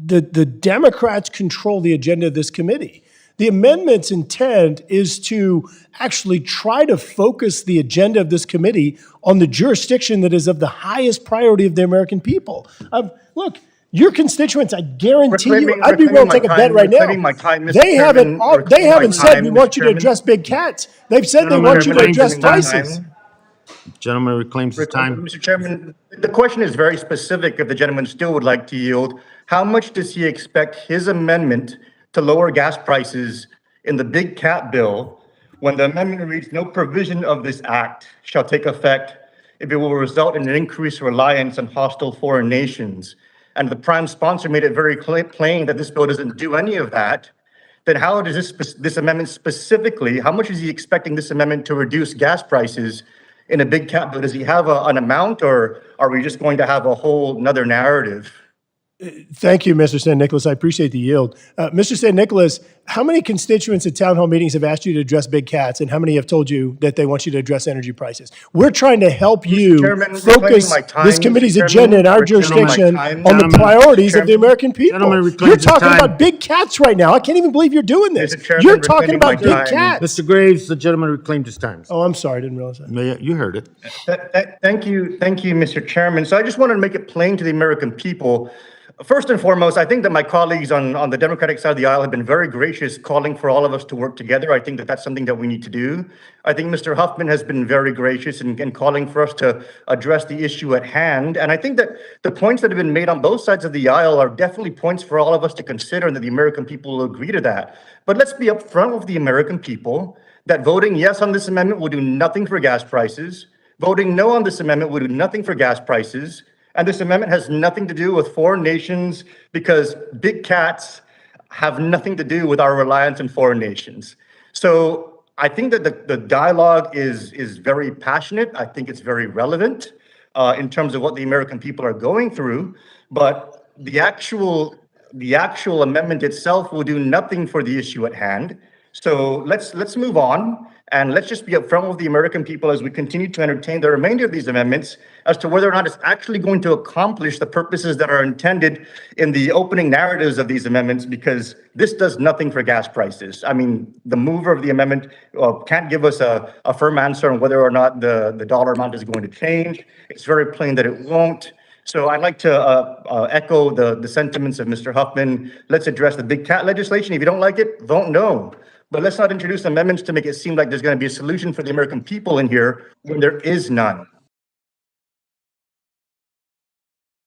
the Democrats control the agenda of this committee. The amendment's intent is to actually try to focus the agenda of this committee on the jurisdiction that is of the highest priority of the American people. Look, your constituents, I guarantee you, I'd be willing to take a bet right now. They haven't said we want you to address big cats. They've said they want you to address prices. Gentleman reclaims his time. Mr. Chairman, the question is very specific. If the gentleman still would like to yield, how much does he expect his amendment to lower gas prices in the big cat bill when the amendment reads, no provision of this act shall take effect if it will result in an increased reliance on hostile foreign nations? And the prime sponsor made it very plain that this bill doesn't do any of that. Then how does this amendment specifically, how much is he expecting this amendment to reduce gas prices in a big cat bill? Does he have an amount, or are we just going to have a whole nother narrative? Thank you, Mr. San Nicolas. I appreciate the yield. Mr. San Nicolas, how many constituents at town hall meetings have asked you to address big cats, and how many have told you that they want you to address energy prices? We're trying to help you focus this committee's agenda in our jurisdiction on the priorities of the American people. You're talking about big cats right now. I can't even believe you're doing this. You're talking about big cats. Mr. Graves, the gentleman reclaimed his time. Oh, I'm sorry. I didn't realize that. No, you heard it. Thank you, Mr. Chairman. So I just wanted to make it plain to the American people. First and foremost, I think that my colleagues on the Democratic side of the aisle have been very gracious calling for all of us to work together. I think that that's something that we need to do. I think Mr. Huffman has been very gracious in calling for us to address the issue at hand. And I think that the points that have been made on both sides of the aisle are definitely points for all of us to consider, and that the American people will agree to that. But let's be upfront with the American people that voting yes on this amendment will do nothing for gas prices. Voting no on this amendment will do nothing for gas prices. And this amendment has nothing to do with foreign nations, because big cats have nothing to do with our reliance on foreign nations. So I think that the dialogue is very passionate. I think it's very relevant in terms of what the American people are going through. But the actual amendment itself will do nothing for the issue at hand. So let's move on, and let's just be upfront with the American people as we continue to entertain the remainder of these amendments as to whether or not it's actually going to accomplish the purposes that are intended in the opening narratives of these amendments, because this does nothing for gas prices. I mean, the mover of the amendment can't give us a firm answer on whether or not the dollar amount is going to change. It's very plain that it won't. So I'd like to echo the sentiments of Mr. Huffman. Let's address the big cat legislation. If you don't like it, vote no. But let's not introduce amendments to make it seem like there's going to be a solution for the American people in here when there is none.